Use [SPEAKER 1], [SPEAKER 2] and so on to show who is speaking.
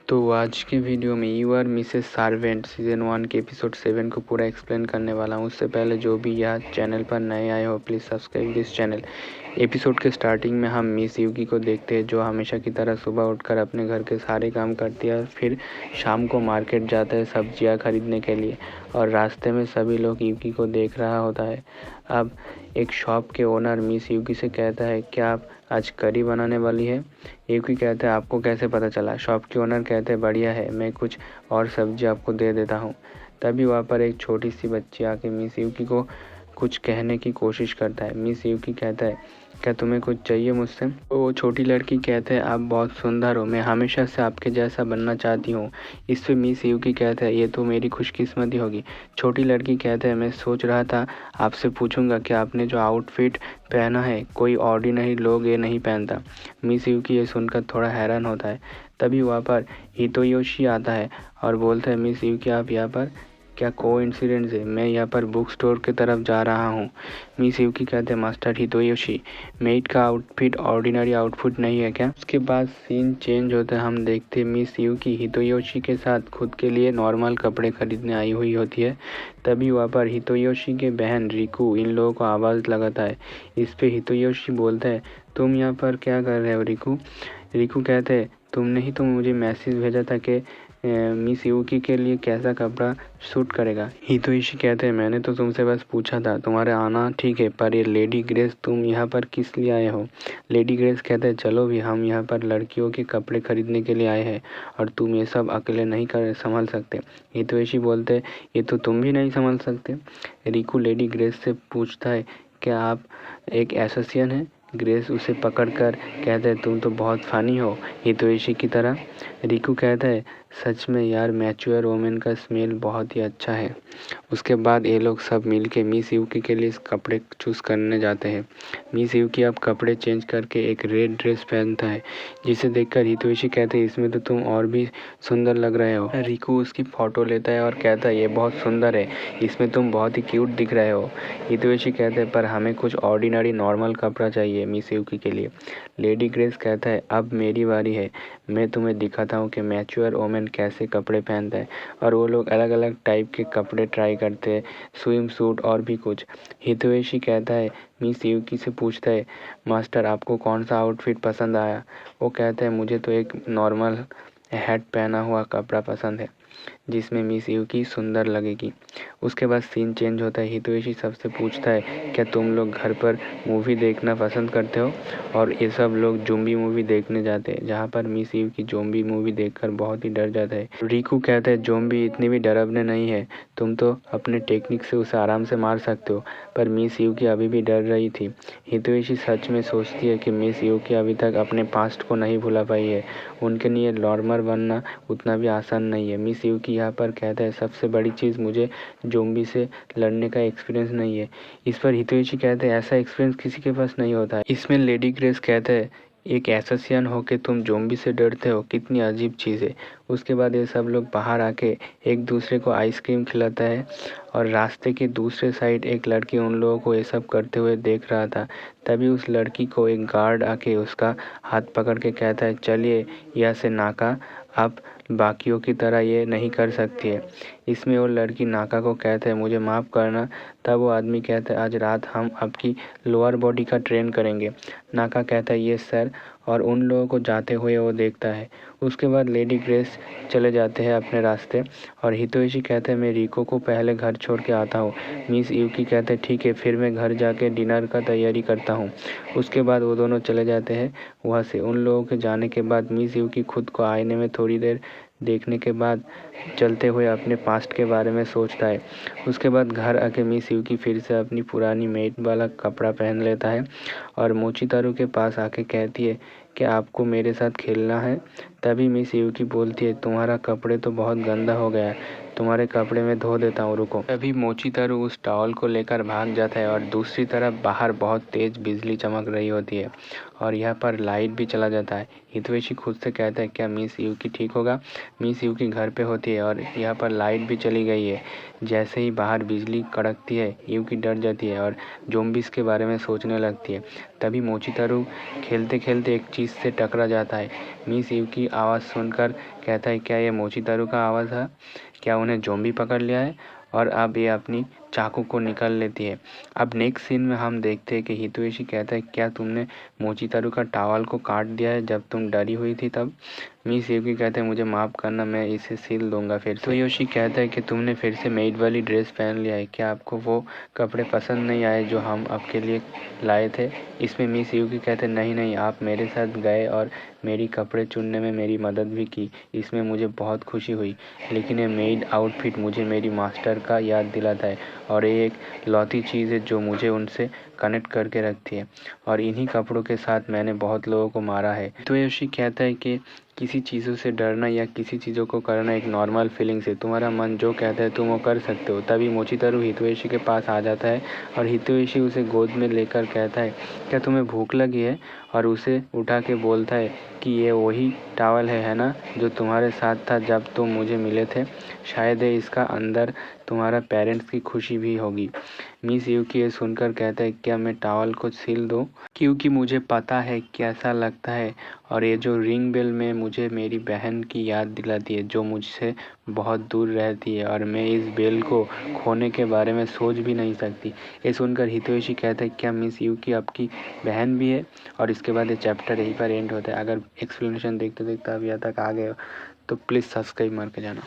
[SPEAKER 1] तो आज के वीडियो में यू आर मिसेस सार्वेंट सीज़न 1 के एपिसोड 7 को पूरा एक्सप्लेन करने वाला हूँ। उससे पहले जो भी यह चैनल पर नए आए हो please subscribe this channel. Episode के स्टार्टिंग में हम मिस युगी को देखते हैं जो हमेशा की तरह सुबह उठकर अपने घर के सारे काम करती है, फिर शाम को मार्केट जाता है सब्जियां खरीदने के लिए और रास्ते में सभी लोग युगी को देख रहा होता है। अब एक शॉप के ओनर मिस युगी से कहता है क्या आप आज करी बनाने वाली है। युगी कहता है आपको कैसे पता चला। शॉप के ओनर कहते हैं बढ़िया है, मैं कुछ और सब्जी आपको दे देता हूँ। तभी वहाँ पर एक छोटी सी बच्ची आके मिस युगी को कुछ कहने की कोशिश करता है। मिस युगी कहता है क्या तुम्हें कुछ चाहिए मुझसे। तो वो छोटी लड़की कहते हैं आप बहुत सुंदर हो, मैं हमेशा से आपके जैसा बनना चाहती हूँ। इस पे मिस युगी कहते हैं ये तो मेरी खुशकिस्मती होगी। छोटी लड़की कहते हैं मैं सोच रहा था आपसे पूछूंगा कि आपने जो आउटफिट पहना है कोई ऑर्डिनरी लोग ये नहीं पहनता। मिस युगी ये सुनकर थोड़ा हैरान होता है। तभी वहाँ पर हितोयोशी आता है और बोलता है मिस युगी आप यहाँ पर, क्या कोइंसिडेंस है, मैं यहाँ पर बुक स्टोर की तरफ जा रहा हूँ। मिस युगी कहते हैं मास्टर हितोयोशी मेड का आउटफिट ऑर्डिनरी आउटफिट नहीं है क्या। उसके बाद सीन चेंज होता है, हम देखते हैं मिस युगी हितोयोशी के साथ खुद के लिए नॉर्मल कपड़े खरीदने आई हुई होती है। तभी वहाँ पर हितोयोशी के बहन रिकू इन लोगों को आवाज़ लगाता है। इस पे हितोयोशी बोलता है तुम यहाँ पर क्या कर रहे हो रिकू। रिकू कहते हैं तुमने ही तो मुझे मैसेज भेजा था कि मिस युगी के लिए कैसा कपड़ा सूट करेगा। हितोयोशी कहते हैं मैंने तो तुमसे बस पूछा था, तुम्हारा आना ठीक है पर ये लेडी ग्रेस तुम यहाँ पर किस लिए आए हो। लेडी ग्रेस कहते हैं चलो भी हम यहाँ पर लड़कियों के कपड़े खरीदने के लिए आए हैं और तुम ये सब अकेले नहीं कर संभाल सकते। हितोयोशी बोलते ये तो तुम भी नहीं संभाल सकते। रिकू लेडी ग्रेस से पूछता है क्या आप एक एसोसिएशन है। ग्रेस उसे पकड़कर कहते हैं तुम तो बहुत फनी हो हितोयोशी की तरह। रिकू कहता है सच में यार मैच्योर वोमेन का स्मेल बहुत ही अच्छा है। उसके बाद ये लोग सब मिलके मिस युगी के लिए कपड़े चूज़ करने जाते हैं। मिस युगी अब कपड़े चेंज करके एक रेड ड्रेस पहनता है जिसे देखकर हितोयोशी कहते हैं इसमें तो तुम और भी सुंदर लग रहे हो। रिकू उसकी फ़ोटो लेता है और कहता है ये बहुत सुंदर है, इसमें तुम बहुत ही क्यूट दिख रहे हो। हितोयोशी कहते हैं पर हमें कुछ ऑर्डिनरी नॉर्मल कपड़ा चाहिए मिस युगी के लिए। लेडी ग्रेस कहता है अब मेरी बारी है, मैं तुम्हें दिखाता हूँ कि मैच्योर वोमेन कैसे कपड़े पहनता है। और वो लोग अलग अलग टाइप के कपड़े ट्राई करते हैं, स्विम सूट और भी कुछ। हितोयोशी कहता है मिस युगी से पूछता है मास्टर आपको कौन सा आउटफिट पसंद आया। वो कहता है मुझे तो एक नॉर्मल हैट पहना हुआ कपड़ा पसंद है जिसमें मिस युगी सुंदर लगेगी। उसके बाद सीन चेंज होता है। हितोयोशी सबसे पूछता है क्या तुम लोग घर पर मूवी देखना पसंद करते हो। और ये सब लोग ज़ॉम्बी मूवी देखने जाते हैं जहाँ पर मिस युगी ज़ॉम्बी मूवी देखकर बहुत ही डर जाता है। रिकू कहता है ज़ॉम्बी इतनी भी डरावने नहीं है, तुम तो अपने टेक्निक से उसे आराम से मार सकते हो। पर मिस युगी अभी भी डर रही थी। हितोयोशी सच में सोचती है कि मिस युगी अभी तक अपने पास्ट को नहीं भुला पाई है, उनके लिए नॉर्मल बनना उतना भी आसान नहीं है। मिस युगी यहाँ पर कहता है सबसे बड़ी चीज़ मुझे ज़ॉम्बी से लड़ने का एक्सपीरियंस नहीं है। इस पर हितोयोशी कहते हैं ऐसा एक्सपीरियंस किसी के पास नहीं होता है। इसमें लेडी ग्रेस कहते हैं एक एसोसिएशन हो के तुम ज़ॉम्बी से डरते हो, कितनी अजीब चीज़ है। उसके बाद ये सब लोग बाहर आके एक दूसरे को आइसक्रीम खिलाता है और रास्ते के दूसरे साइड एक लड़की उन लोगों को ये सब करते हुए देख रहा था। तभी उस लड़की को एक गार्ड आके उसका हाथ पकड़ के कहता है चलिए यहाँ से नाका, आप बाकियों की तरह ये नहीं कर सकती है। इसमें वो लड़की नाका को कहते हैं मुझे माफ़ करना। तब वो आदमी कहता है आज रात हम आपकी लोअर बॉडी का ट्रेन करेंगे। नाका कहता है ये सर, और उन लोगों को जाते हुए वो देखता है। उसके बाद लेडी ग्रेस चले जाते हैं अपने रास्ते और हितोयोशी कहते हैं मैं रिको को पहले घर छोड़ के आता हूँ। मिस युगी कहते हैं ठीक है फिर मैं घर जाके डिनर का तैयारी करता हूँ। उसके बाद वो दोनों चले जाते हैं वहाँ से। उन लोगों के जाने के बाद मिस युगी खुद को आईने में थोड़ी देर देखने के बाद चलते हुए अपने पास्ट के बारे में सोचता है। उसके बाद घर आके मिस युगी फिर से अपनी पुरानी मेट वाला कपड़ा पहन लेता है और मोचितारू के पास आके कहती है कि आपको मेरे साथ खेलना है। तभी मिस युगी बोलती है तुम्हारा कपड़े तो बहुत गंदा हो गया है, तुम्हारे कपड़े में धो देता हूँ रुको। तभी मोचितारू उस टॉवल को लेकर भाग जाता है और दूसरी तरफ बाहर बहुत तेज बिजली चमक रही होती है और यहाँ पर लाइट भी चला जाता है। हितवेशी खुद से कहता है क्या मिस यूकी ठीक होगा। मिस यूकी घर पे होती है और यहाँ पर लाइट भी चली गई है। जैसे ही बाहर बिजली कड़कती है यूकी डर जाती है और ज़ॉम्बीज़ के बारे में सोचने लगती है। तभी मोचितारू खेलते खेलते एक चीज़ से टकरा जाता है। मिस यूकी आवाज़ सुनकर कहता है क्या ये मोचितारू का आवाज़ है, क्या उन्हें ज़ॉम्बी पकड़ लिया है। और अब ये अपनी चाकू को निकाल लेती है। अब नेक्स्ट सीन में हम देखते हैं कि हितवेशी कहता है क्या तुमने मोचितारू का टावल को काट दिया है जब तुम डरी हुई थी तब। मिस यूकी कहते हैं मुझे माफ़ करना, मैं इसे सिल दूंगा फिर से। तो योशी कहता है कि तुमने फिर से मेड वाली ड्रेस पहन लिया है, क्या आपको वो कपड़े पसंद नहीं आए जो हम आपके लिए लाए थे। इसमें मिस यूकी कहते हैं नहीं नहीं, आप मेरे साथ गए और मेरी कपड़े चुनने में मेरी मदद भी की, इसमें मुझे बहुत खुशी हुई। लेकिन ये मेड आउटफिट मुझे मेरी मास्टर का याद दिलाता है और ये एक लौती चीज़ है जो मुझे उनसे कनेक्ट करके रखती है और इन्हीं कपड़ों के साथ मैंने बहुत लोगों को मारा है। तो योशी कहता है कि किसी चीज़ों से डरना या किसी चीज़ों को करना एक नॉर्मल फीलिंग्स है, तुम्हारा मन जो कहता है तुम वो कर सकते हो। तभी मोचितारू हितवेशी के पास आ जाता है और हितवेशी उसे गोद में लेकर कहता है क्या तुम्हें भूख लगी है, और उसे उठा के बोलता है कि ये वही टावल है ना जो तुम्हारे साथ था जब तुम मुझे मिले थे। शायद है इसका अंदर तुम्हारा पेरेंट्स की खुशी भी होगी। मिस यूकी ये सुनकर कहता है क्या मैं टावल को सिल दूँ, क्योंकि मुझे पता है कैसा लगता है और ये जो रिंग बेल में मुझे मेरी बहन की याद दिलाती है जो मुझसे बहुत दूर रहती है और मैं इस बेल को खोने के बारे में सोच भी नहीं सकती। ये सुनकर हितवेशी कहता है क्या मिस यूकी आपकी बहन भी है। और इसके बाद ये चैप्टर यहीं पर एंड होता है। अगर एक्सप्लेनेशन देखते देखते आप यहाँ तक आ गए हो तो प्लीज़ सब्सक्राइब मार के जाना।